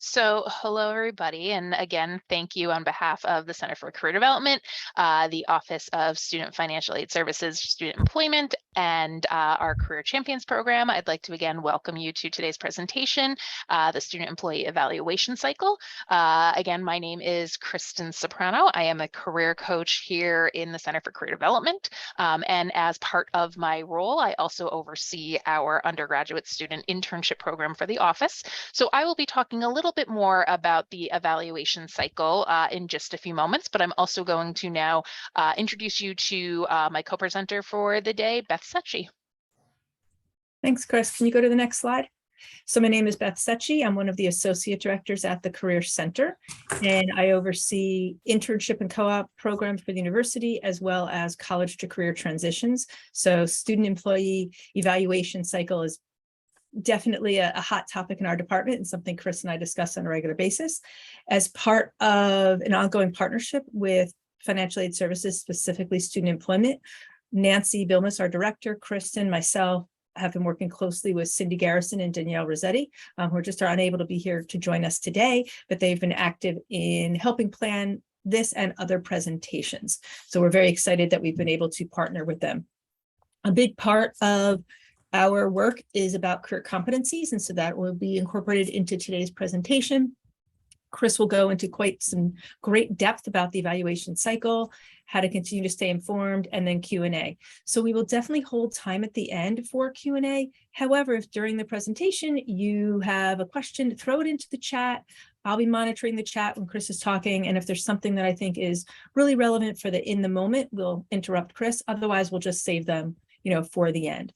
So, hello, everybody. And again, thank you on behalf of the Center for Career Development, the Office of Student Financial Aid Services, Student Employment, and our Career Champions program. I'd like to again welcome you to today's presentation, the Student Employee Evaluation Cycle. Again, my name is Kristen Soprano. I am a career coach here in the Center for Career Development. And as part of my role, I also oversee our undergraduate student internship program for the office. So I will be talking a little bit more about the evaluation cycle in just a few moments, but I'm also going to now introduce you to my co-presenter for the day, Beth Secchi. Thanks, Chris. Can you go to the next slide? So my name is Beth Secchi. I'm one of the associate directors at the Career Center, and I oversee internship and co-op programs for the university, as well as college to career transitions. So student employee evaluation cycle is definitely a hot topic in our department and something Chris and I discuss on a regular basis. As part of an ongoing partnership with financial aid services, specifically student employment, Nancy Bilmes, our director, Kristen, myself, have been working closely with Cindy Garrison and Danielle Rossetti, who just are unable to be here to join us today, but they've been active in helping plan this and other presentations. So we're very excited that we've been able to partner with them. A big part of our work is about career competencies, and so that will be incorporated into today's presentation. Chris will go into quite some great depth about the evaluation cycle, how to continue to stay informed, and then Q&A. So we will definitely hold time at the end for Q&A. However, if during the presentation you have a question, throw it into the chat. I'll be monitoring the chat when Chris is talking, and if there's something that I think is really relevant for the in the moment, we'll interrupt Chris. Otherwise, we'll just save them, for the end.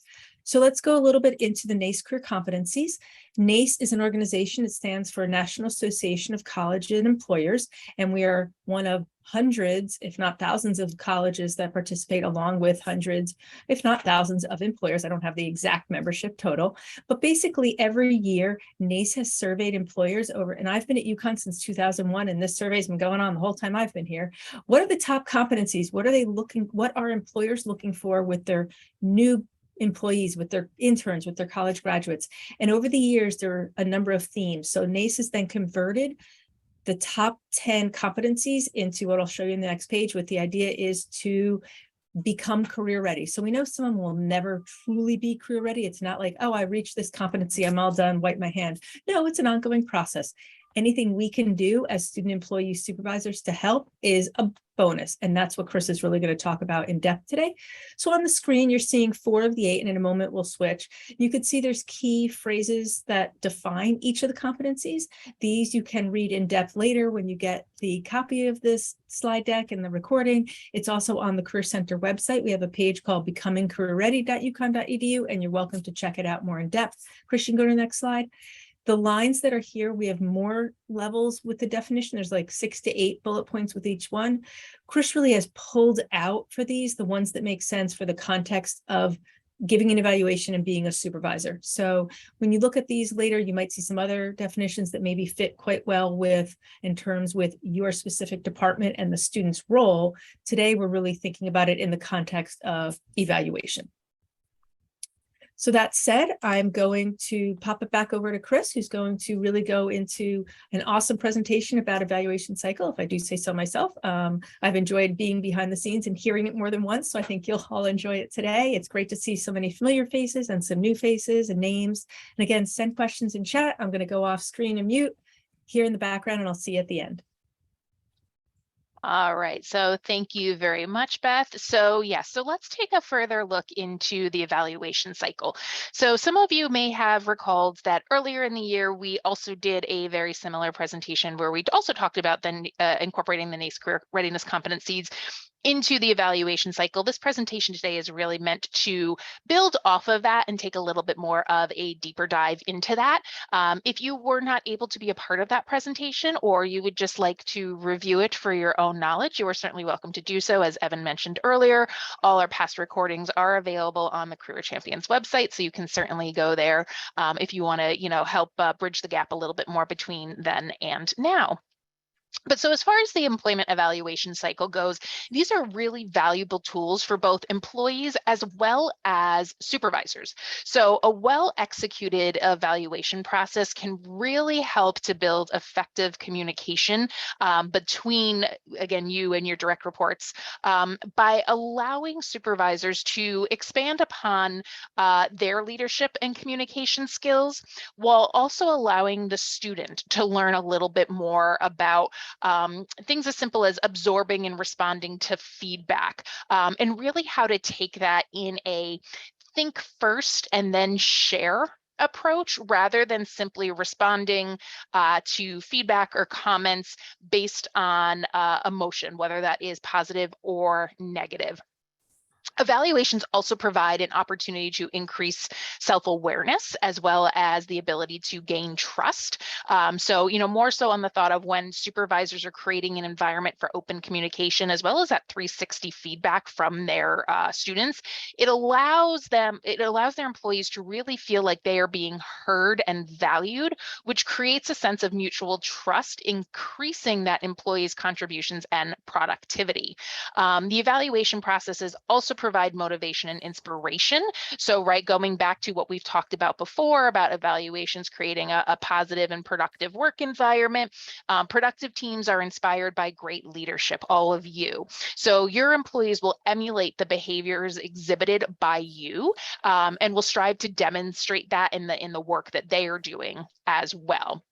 So let's go a little bit into the NACE Career Competencies. NACE is an organization that stands for National Association of Colleges and Employers, and we are one of hundreds, if not thousands, of colleges that participate, along with hundreds, if not thousands, of employers. I don't have the exact membership total, but basically every year NACE has surveyed employers over, and I've been at UConn since 2001, and this survey has been going on the whole time I've been here. What are the top competencies? What are employers looking for with their new employees, with their interns, with their college graduates? And over the years, there are a number of themes. So NACE has then converted the top 10 competencies into what I'll show you in the next page, with the idea is to become career ready. So we know someone will never truly be career ready. It's not like, oh, I reached this competency, I'm all done, wipe my hand. No, it's an ongoing process. Anything we can do as student employee supervisors to help is a bonus. And that's what Chris is really going to talk about in depth today. So on the screen, you're seeing 4 of the 8, and in a moment we'll switch. You can see there's key phrases that define each of the competencies. These you can read in depth later when you get the copy of this slide deck and the recording. It's also on the Career Center website. We have a page called becomingcareerready.uconn.edu, and you're welcome to check it out more in depth. Chris, you can go to the next slide. The lines that are here, we have more levels with the definition. There's like 6 to 8 bullet points with each one. Chris really has pulled out for these the ones that make sense for the context of giving an evaluation and being a supervisor. So when you look at these later, you might see some other definitions that maybe fit quite well with your specific department and the student's role. Today, we're really thinking about it in the context of evaluation. So that said, I'm going to pop it back over to Chris, who's going to really go into an awesome presentation about evaluation cycle, if I do say so myself. I've enjoyed being behind the scenes and hearing it more than once, so I think you'll all enjoy it today. It's great to see so many familiar faces and some new faces and names. And again, send questions in chat. I'm going to go off screen and mute here in the background, and I'll see you at the end. All right, so thank you very much, Beth. So let's take a further look into the evaluation cycle. So some of you may have recalled that earlier in the year, we also did a very similar presentation where we also talked about then incorporating the NACE Career Readiness Competencies into the evaluation cycle. This presentation today is really meant to build off of that and take a little bit more of a deeper dive into that. If you were not able to be a part of that presentation, or you would just like to review it for your own knowledge, you are certainly welcome to do so. As Evan mentioned earlier, all our past recordings are available on the Career Champions website, so you can certainly go there if you want to, help bridge the gap a little bit more between then and now. But so as far as the employment evaluation cycle goes, these are really valuable tools for both employees as well as supervisors. So a well-executed evaluation process can really help to build effective communication between, again, you and your direct reports by allowing supervisors to expand upon their leadership and communication skills, while also allowing the student to learn a little bit more about things as simple as absorbing and responding to feedback, and really how to take that in a think first and then share approach, rather than simply responding to feedback or comments based on emotion, whether that is positive or negative. Evaluations also provide an opportunity to increase self-awareness as well as the ability to gain trust. So, more so on the thought of when supervisors are creating an environment for open communication, as well as that 360 feedback from their students, it allows their employees to really feel like they are being heard and valued, which creates a sense of mutual trust, increasing that employee's contributions and productivity. The evaluation processes also provide motivation and inspiration. So, right, going back to what we've talked about before about evaluations creating a positive and productive work environment, productive teams are inspired by great leadership, all of you. So your employees will emulate the behaviors exhibited by you, and will strive to demonstrate that in the work that they are doing as well.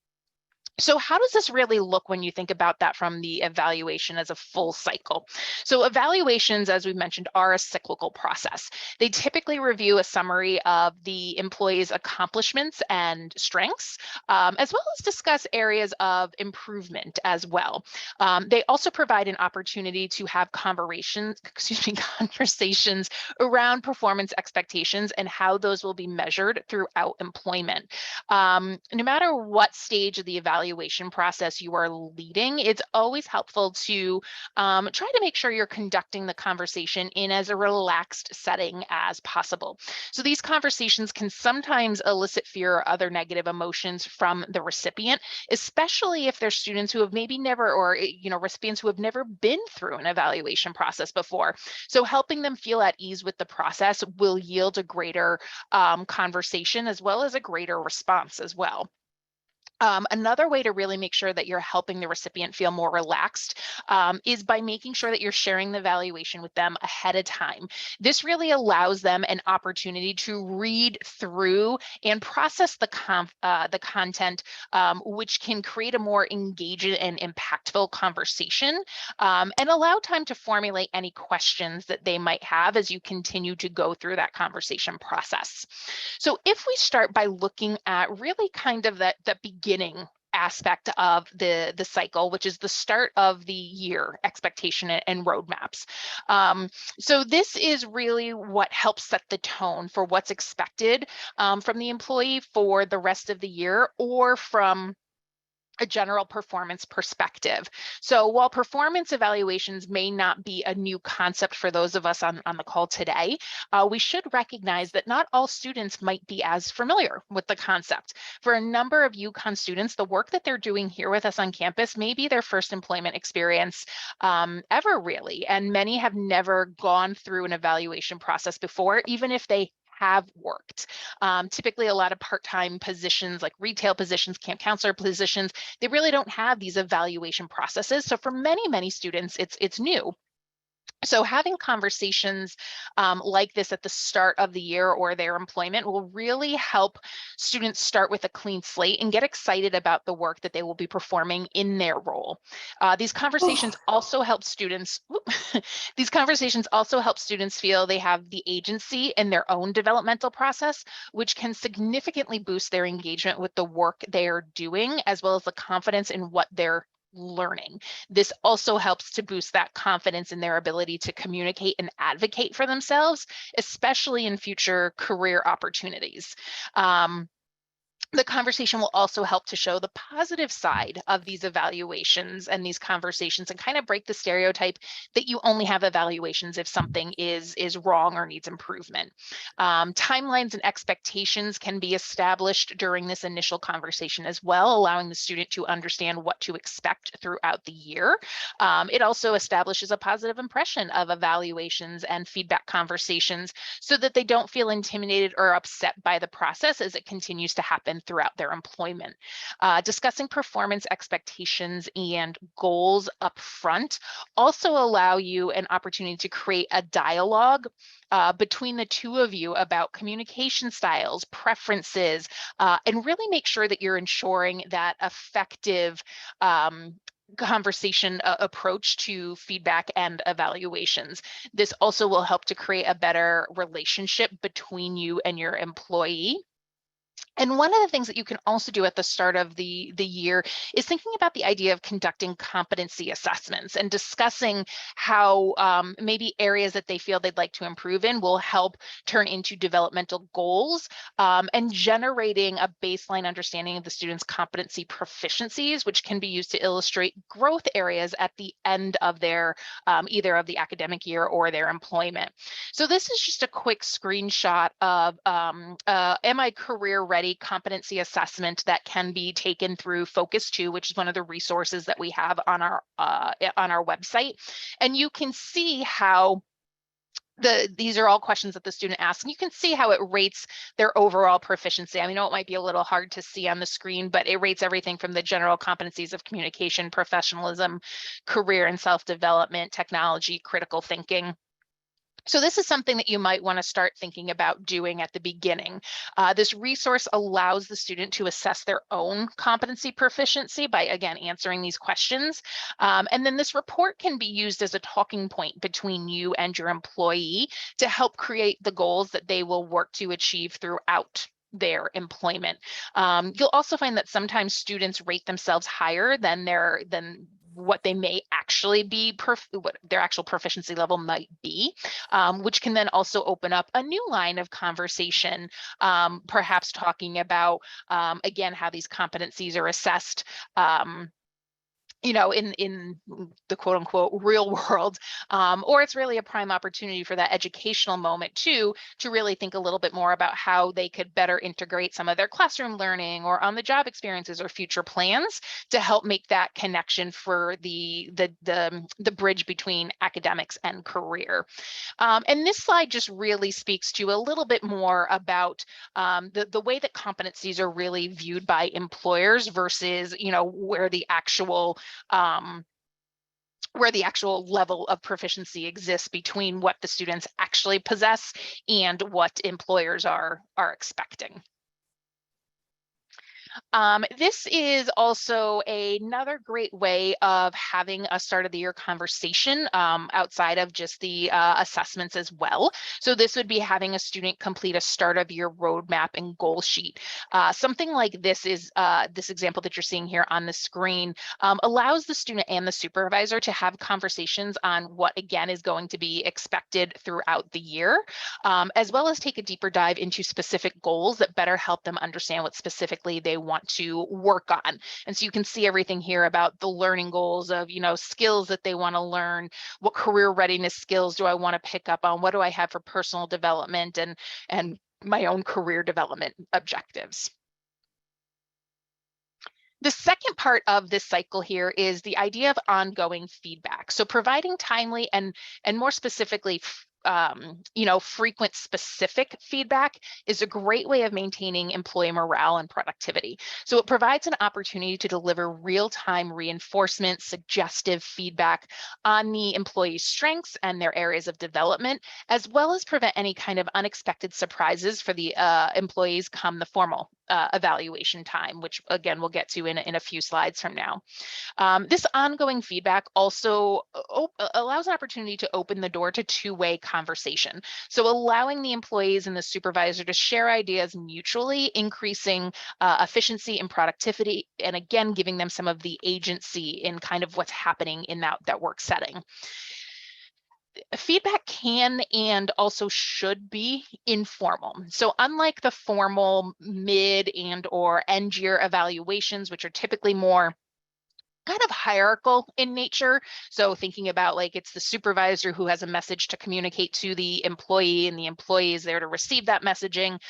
So how does this really look when you think about that from the evaluation as a full cycle? So evaluations, as we mentioned, are a cyclical process. They typically review a summary of the employee's accomplishments and strengths, as well as discuss areas of improvement as well. They also provide an opportunity to have conversations around performance expectations and how those will be measured throughout employment. No matter what stage of the evaluation process you are leading, it's always helpful to try to make sure you're conducting the conversation in as a relaxed setting as possible. So these conversations can sometimes elicit fear or other negative emotions from the recipient, especially if they're students who have maybe never, or recipients who have never been through an evaluation process before. So helping them feel at ease with the process will yield a greater conversation as well as a greater response as well. Another way to really make sure that you're helping the recipient feel more relaxed is by making sure that you're sharing the evaluation with them ahead of time. This really allows them an opportunity to read through and process the content, which can create a more engaging and impactful conversation, and allow time to formulate any questions that they might have as you continue to go through that conversation process. So if we start by looking at really kind of that beginning aspect of the cycle, which is the start of the year expectation and roadmaps. So this is really what helps set the tone for what's expected from the employee for the rest of the year, or from a general performance perspective. So while performance evaluations may not be a new concept for those of us on the call today, we should recognize that not all students might be as familiar with the concept. For a number of UConn students, the work that they're doing here with us on campus may be their first employment experience ever, really, and many have never gone through an evaluation process before, even if they have worked. Typically, a lot of part-time positions like retail positions, camp counselor positions, they really don't have these evaluation processes. So for many students, it's new. So having conversations like this at the start of the year or their employment will really help students start with a clean slate and get excited about the work that they will be performing in their role. These conversations also help students. These conversations also help students feel they have the agency in their own developmental process, which can significantly boost their engagement with the work they are doing, as well as the confidence in what they're learning. This also helps to boost that confidence in their ability to communicate and advocate for themselves, especially in future career opportunities. The conversation will also help to show the positive side of these evaluations and these conversations, and kind of break the stereotype that you only have evaluations if something is wrong or needs improvement. Timelines and expectations can be established during this initial conversation as well, allowing the student to understand what to expect throughout the year. It also establishes a positive impression of evaluations and feedback conversations, so that they don't feel intimidated or upset by the process as it continues to happen throughout their employment. Discussing performance expectations and goals up front also allow you an opportunity to create a dialogue between the two of you about communication styles, preferences, and really make sure that you're ensuring that effective conversation approach to feedback and evaluations. This also will help to create a better relationship between you and your employee. And one of the things that you can also do at the start of the year is thinking about the idea of conducting competency assessments and discussing how maybe areas that they feel they'd like to improve in will help turn into developmental goals, and generating a baseline understanding of the students' competency proficiencies, which can be used to illustrate growth areas at the end of their either of the academic year or their employment. So this is just a quick screenshot of Am I Career Ready competency assessment that can be taken through Focus 2, which is one of the resources that we have on our website. And you can see how these are all questions that the student asks, and you can see how it rates their overall proficiency. I know it might be a little hard to see on the screen, but it rates everything from the general competencies of communication, professionalism, career and self-development, technology, critical thinking. So this is something that you might want to start thinking about doing at the beginning. This resource allows the student to assess their own competency proficiency by, again, answering these questions. And then this report can be used as a talking point between you and your employee to help create the goals that they will work to achieve throughout their employment. You'll also find that sometimes students rate themselves higher than what they may actually be, what their actual proficiency level might be, which can then also open up a new line of conversation, perhaps talking about, again, how these competencies are assessed in the quote unquote real world, or it's really a prime opportunity for that educational moment too, to really think a little bit more about how they could better integrate some of their classroom learning or on the job experiences or future plans to help make that connection for the bridge between academics and career. And this slide just really speaks to a little bit more about the way that competencies are really viewed by employers versus, where the actual level of proficiency exists between what the students actually possess and what employers are expecting. This is also another great way of having a start of the year conversation outside of just the assessments as well. So this would be having a student complete a start of year roadmap and goal sheet. Something like this is this example that you're seeing here on the screen allows the student and the supervisor to have conversations on what, again, is going to be expected throughout the year, as well as take a deeper dive into specific goals that better help them understand what specifically they want to work on. And so you can see everything here about the learning goals of, skills that they want to learn, what career readiness skills do I want to pick up on, what do I have for personal development and my own career development objectives. The second part of this cycle here is the idea of ongoing feedback. So providing timely and more specifically, frequent specific feedback is a great way of maintaining employee morale and productivity. So it provides an opportunity to deliver real-time reinforcement, suggestive feedback on the employee's strengths and their areas of development, as well as prevent any kind of unexpected surprises for the employees come the formal evaluation time, which again, we'll get to in a few slides from now. This ongoing feedback also allows an opportunity to open the door to two-way conversation. So allowing the employees and the supervisor to share ideas mutually, increasing efficiency and productivity, and again, giving them some of the agency in kind of what's happening in that work setting. feedback can and also should be informal. So unlike the formal mid and or end year evaluations, which are typically more kind of hierarchical in nature. So thinking about like it's the supervisor who has a message to communicate to the employee and the employee is there to receive that messaging.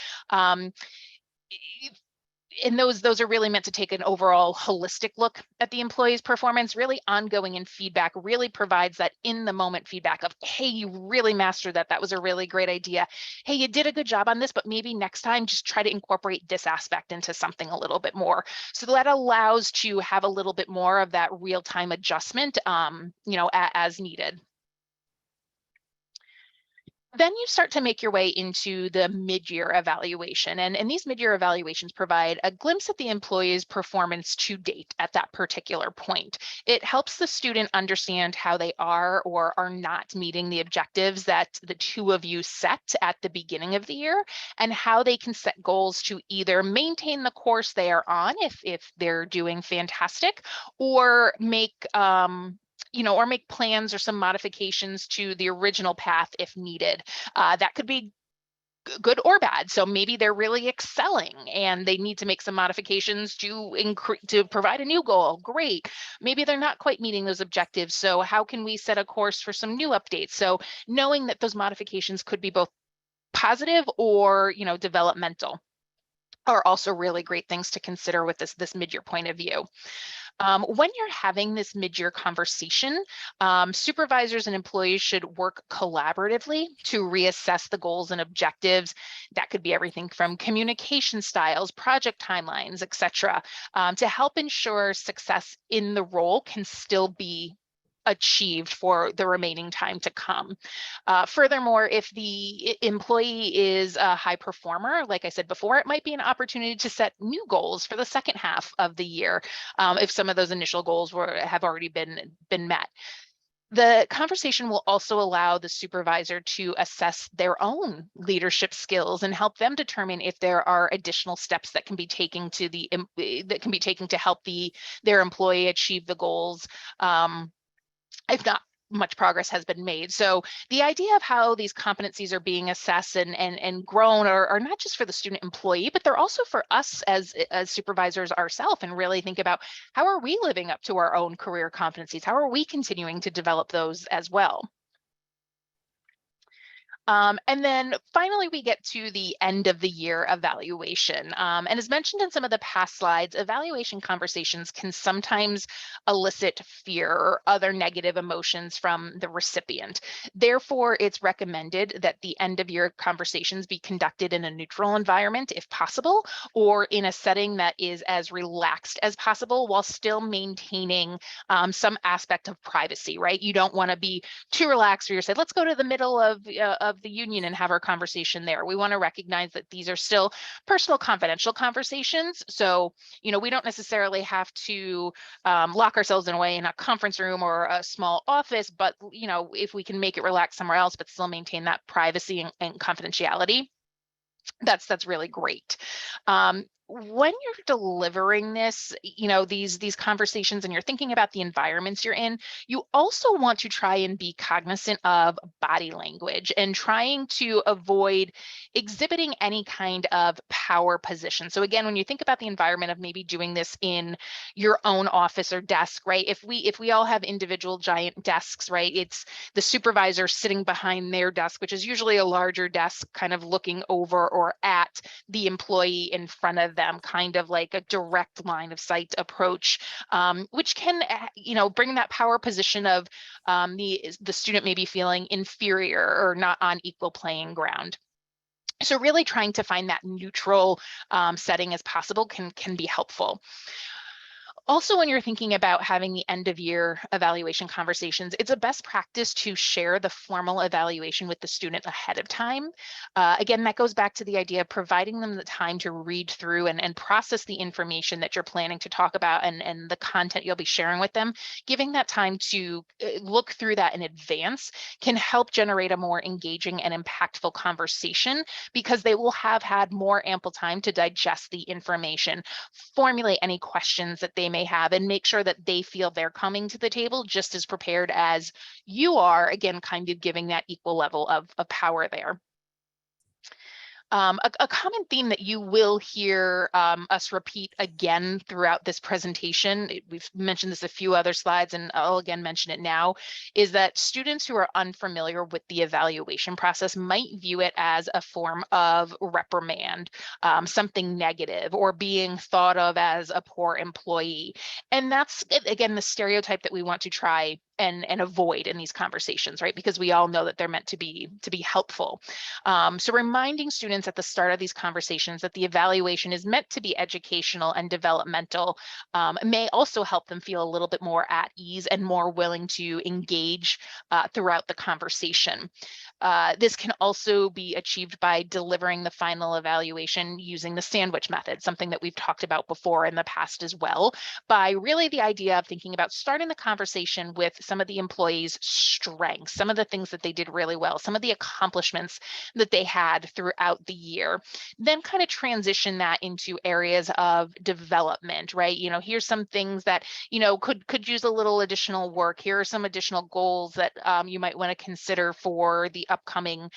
And those are really meant to take an overall holistic look at the employee's performance. Really ongoing and feedback really provides that in the moment feedback of, hey, you really mastered that. That was a really great idea. Hey, you did a good job on this, but maybe next time just try to incorporate this aspect into something a little bit more. So that allows to have a little bit more of that real-time adjustment, as needed. Then you start to make your way into the mid-year evaluation. And these mid-year evaluations provide a glimpse at the employee's performance to date at that particular point. It helps the student understand how they are or are not meeting the objectives that the two of you set at the beginning of the year, and how they can set goals to either maintain the course they are on if they're doing fantastic, or make or make plans or some modifications to the original path if needed. That could be good or bad. So maybe they're really excelling and they need to make some modifications to provide a new goal. Great. Maybe they're not quite meeting those objectives. So how can we set a course for some new updates? So knowing that those modifications could be both positive or, developmental are also really great things to consider with this mid-year point of view. When you're having this mid-year conversation, supervisors and employees should work collaboratively to reassess the goals and objectives. That could be everything from communication styles, project timelines, etc., to help ensure success in the role can still be achieved for the remaining time to come. Furthermore, if the employee is a high performer, like I said before, it might be an opportunity to set new goals for the second half of the year if some of those initial goals have already been met. The conversation will also allow the supervisor to assess their own leadership skills and help them determine if there are additional steps that can be taken to help their employee achieve the goals. If not much progress has been made. So the idea of how these competencies are being assessed and grown are not just for the student employee, but they're also for us as supervisors ourselves, and really think about how are we living up to our own career competencies? How are we continuing to develop those as well? And then finally, we get to the end of the year evaluation. And as mentioned in some of the past slides, evaluation conversations can sometimes elicit fear or other negative emotions from the recipient. Therefore, it's recommended that the end of year conversations be conducted in a neutral environment if possible, or in a setting that is as relaxed as possible while still maintaining some aspect of privacy, right? You don't want to be too relaxed where you say, let's go to the middle of the union and have our conversation there. We want to recognize that these are still personal, confidential conversations. So, we don't necessarily have to lock ourselves in away in a conference room or a small office, but, if we can make it relax somewhere else, but still maintain that privacy and confidentiality, that's really great. When you're delivering this, these conversations, and you're thinking about the environments you're in, you also want to try and be cognizant of body language and trying to avoid exhibiting any kind of power position. So again, when you think about the environment of maybe doing this in your own office or desk, right? If we all have individual giant desks, right? It's the supervisor sitting behind their desk, which is usually a larger desk, kind of looking over or at the employee in front of them, kind of like a direct line of sight approach, which can, bring that power position of the student maybe feeling inferior or not on equal playing ground. So really trying to find that neutral setting as possible can be helpful. Also, when you're thinking about having the end of year evaluation conversations, it's a best practice to share the formal evaluation with the student ahead of time. Again, that goes back to the idea of providing them the time to read through and process the information that you're planning to talk about and the content you'll be sharing with them. Giving that time to look through that in advance can help generate a more engaging and impactful conversation, because they will have had more ample time to digest the information, formulate any questions that they may have, and make sure that they feel they're coming to the table just as prepared as you are, again, kind of giving that equal level of power there. A common theme that you will hear us repeat again throughout this presentation, we've mentioned this a few other slides and I'll again mention it now, is that students who are unfamiliar with the evaluation process might view it as a form of reprimand, something negative, or being thought of as a poor employee. And that's, again, the stereotype that we want to try and avoid in these conversations, right? Because we all know that they're meant to be helpful. So reminding students at the start of these conversations that the evaluation is meant to be educational and developmental may also help them feel a little bit more at ease and more willing to engage throughout the conversation. This can also be achieved by delivering the final evaluation using the sandwich method, something that we've talked about before in the past as well, by really the idea of thinking about starting the conversation with some of the employees' strengths, some of the things that they did really well, some of the accomplishments that they had throughout the year, then kind of transition that into areas of development, right? You know, here's some things that, you know, could use a little additional work. Here are some additional goals that you might want to consider for the upcoming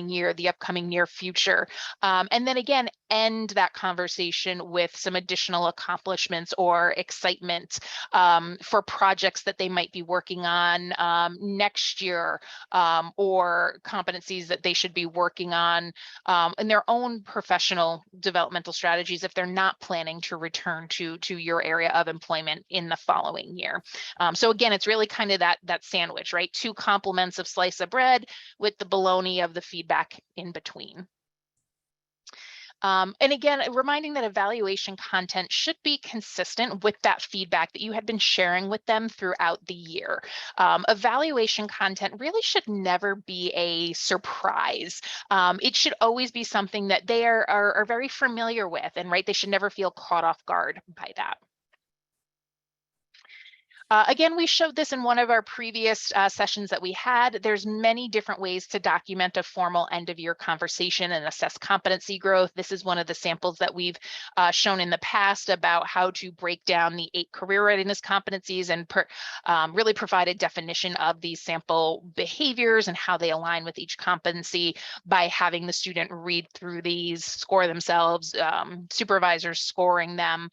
year, the upcoming near future. And then again, end that conversation with some additional accomplishments or excitement for projects that they might be working on next year, or competencies that they should be working on in their own professional developmental strategies if they're not planning to return to your area of employment in the following year. So again, it's really kind of that sandwich, right? Two complements of slice of bread with the bologna of the feedback in between. And again, reminding that evaluation content should be consistent with that feedback that you had been sharing with them throughout the year. Evaluation content really should never be a surprise. It should always be something that they are very familiar with, and right, they should never feel caught off guard by that. Again, we showed this in one of our previous sessions that we had. There's many different ways to document a formal end of year conversation and assess competency growth. This is one of the samples that we've shown in the past about how to break down the 8 career readiness competencies and really provide a definition of these sample behaviors and how they align with each competency by having the student read through these, score themselves, supervisors scoring them.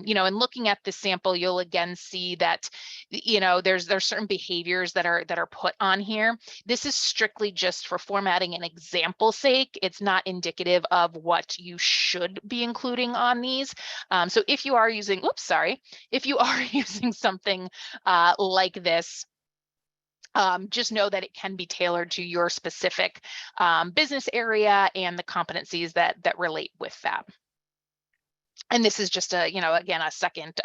You know, and looking at the sample, you'll again see that, you know, there's certain behaviors that are put on here. This is strictly just for formatting and example sake. It's not indicative of what you should be including on these. So if you are using, if you are using something like this, just know that it can be tailored to your specific business area and the competencies that relate with that. And this is just a, you know, again, a second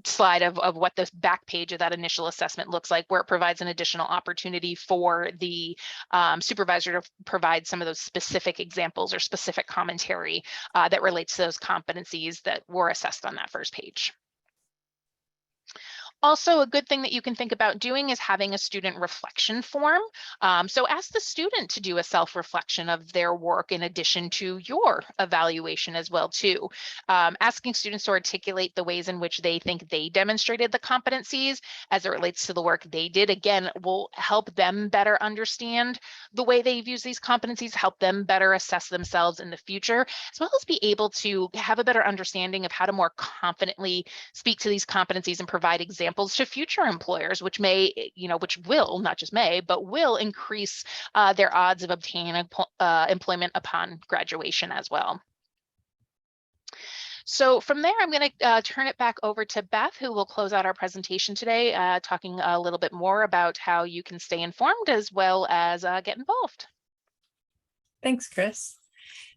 slide of what the back page of that initial assessment looks like, where it provides an additional opportunity for the supervisor to provide some of those specific examples or specific commentary that relates to those competencies that were assessed on that first page. Also, a good thing that you can think about doing is having a student reflection form. So ask the student to do a self-reflection of their work in addition to your evaluation as well too. Asking students to articulate the ways in which they think they demonstrated the competencies as it relates to the work they did, again, will help them better understand the way they've used these competencies, help them better assess themselves in the future, as well as be able to have a better understanding of how to more confidently speak to these competencies and provide examples to future employers, which may, you know, which will, not just may, but will increase their odds of obtaining employment upon graduation as well. So from there, I'm going to turn it back over to Beth, who will close out our presentation today, talking a little bit more about how you can stay informed as well as get involved. Thanks, Chris.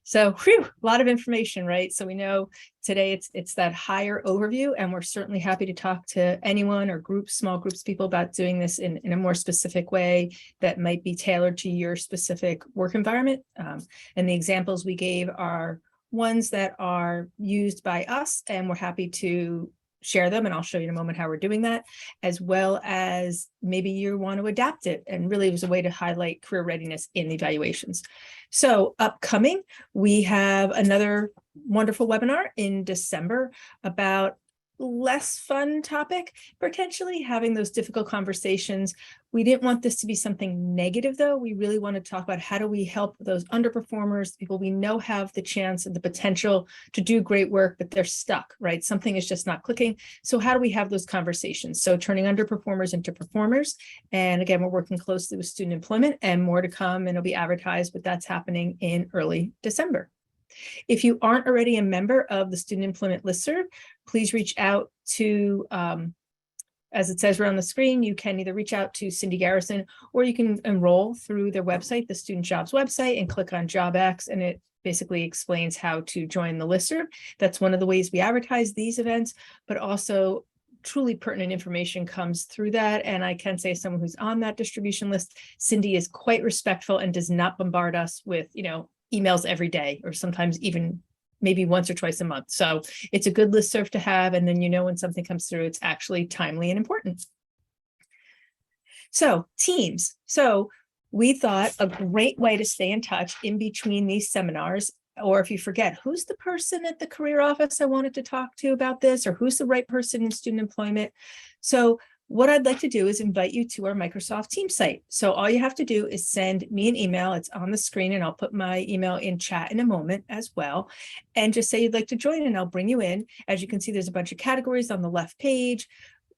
So, a lot of information, right? So we know today it's that higher overview, and we're certainly happy to talk to anyone or groups, small groups of people about doing this in a more specific way that might be tailored to your specific work environment. And the examples we gave are ones that are used by us, and we're happy to share them, and I'll show you in a moment how we're doing that, as well as maybe you want to adapt it. And really it was a way to highlight career readiness in the evaluations. So upcoming, we have another wonderful webinar in December about less fun topic, potentially having those difficult conversations. We didn't want this to be something negative, though. We really want to talk about how do we help those underperformers, people we know have the chance and the potential to do great work, but they're stuck, right? Something is just not clicking. So how do we have those conversations? So turning underperformers into performers. And again, we're working closely with student employment, and more to come, and it'll be advertised, but that's happening in early December. If you aren't already a member of the Student Employment Listserv, please reach out to, as it says right on the screen, you can either reach out to Cindy Garrison, or you can enroll through their website, the Student Jobs website, and click on JobX, and it basically explains how to join the listserv. That's one of the ways we advertise these events, but also truly pertinent information comes through that. And I can say, someone who's on that distribution list, Cindy is quite respectful and does not bombard us with, emails every day, or sometimes even maybe once or twice a month. So it's a good listserv to have. And then, when something comes through, it's actually timely and important. So teams. So we thought a great way to stay in touch in between these seminars, or if you forget, who's the person at the career office I wanted to talk to about this, or who's the right person in student employment. So what I'd like to do is invite you to our Microsoft Teams site. So all you have to do is send me an email. It's on the screen, and I'll put my email in chat in a moment as well. And just say you'd like to join, and I'll bring you in. As you can see, there's a bunch of categories on the left page.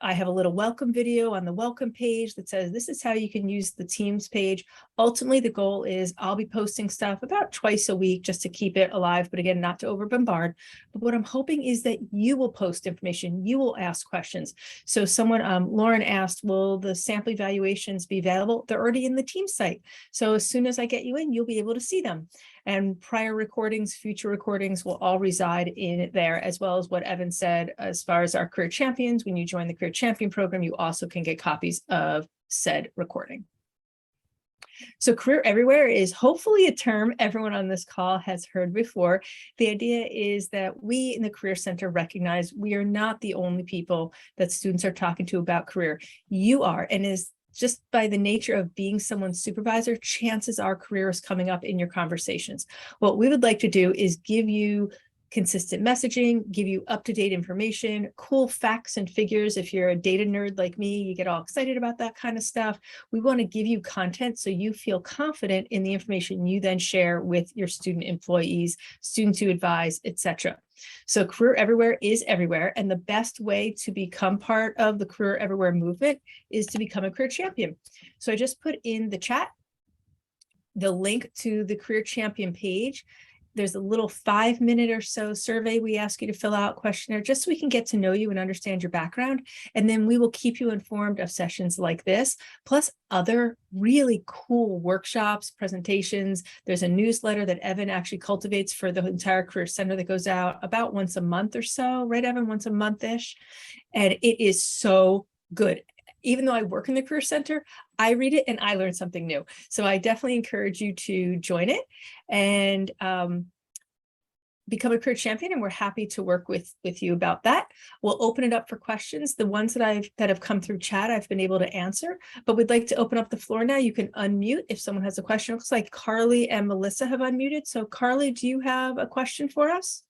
I have a little welcome video on the welcome page that says this is how you can use the Teams page. Ultimately, the goal is I'll be posting stuff about twice a week just to keep it alive, but again, not to over bombard. But what I'm hoping is that you will post information, you will ask questions. So someone, Lauren asked, will the sample evaluations be available? They're already in the Teams site. So as soon as I get you in, you'll be able to see them. And prior recordings, future recordings will all reside in there, as well as what Evan said, as far as our Career Champions. When you join the Career Champion program, you also can get copies of said recording. So Career Everywhere is hopefully a term everyone on this call has heard before. The idea is that we in the Career Center recognize we are not the only people that students are talking to about career. You are, and is just by the nature of being someone's supervisor, chances are career is coming up in your conversations. What we would like to do is give you consistent messaging, give you up-to-date information, cool facts and figures. If you're a data nerd like me, you get all excited about that kind of stuff. We want to give you content so you feel confident in the information you then share with your student employees, students you advise, etc. So Career Everywhere is everywhere. And the best way to become part of the Career Everywhere movement is to become a career champion. So I just put in the chat the link to the Career Champion page. There's a little 5-minute or so survey we ask you to fill out, questionnaire, just so we can get to know you and understand your background. And then we will keep you informed of sessions like this, plus other really cool workshops, presentations. There's a newsletter that Evan actually cultivates for the entire Career Center that goes out about once a month or so, right, Evan? Once a month-ish. And it is so good. Even though I work in the Career Center, I read it and I learn something new. So I definitely encourage you to join it and become a career champion. And we're happy to work with you about that. We'll open it up for questions. The ones that have come through chat, I've been able to answer, but we'd like to open up the floor now. You can unmute if someone has a question. It looks like Carly and Melissa have unmuted. So Carly, do you have a question for us?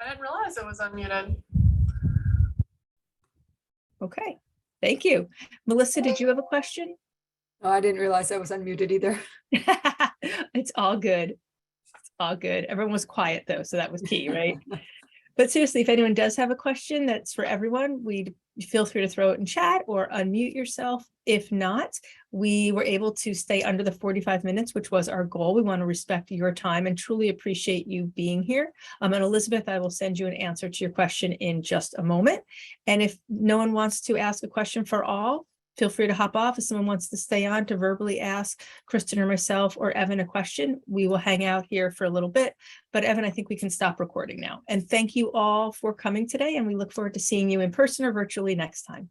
I didn't realize it was unmuted. Okay, thank you. Melissa, did you have a question? Oh, I didn't realize I was unmuted either. It's all good. It's all good. Everyone was quiet though, so that was key, right? But seriously, if anyone does have a question that's for everyone, we'd feel free to throw it in chat or unmute yourself. If not, we were able to stay under the 45 minutes, which was our goal. We want to respect your time and truly appreciate you being here. And Elizabeth, I will send you an answer to your question in just a moment. And if no one wants to ask a question for all, feel free to hop off. If someone wants to stay on to verbally ask Kristen or myself or Evan a question, we will hang out here for a little bit. But Evan, I think we can stop recording now. And thank you all for coming today. And we look forward to seeing you in person or virtually next time.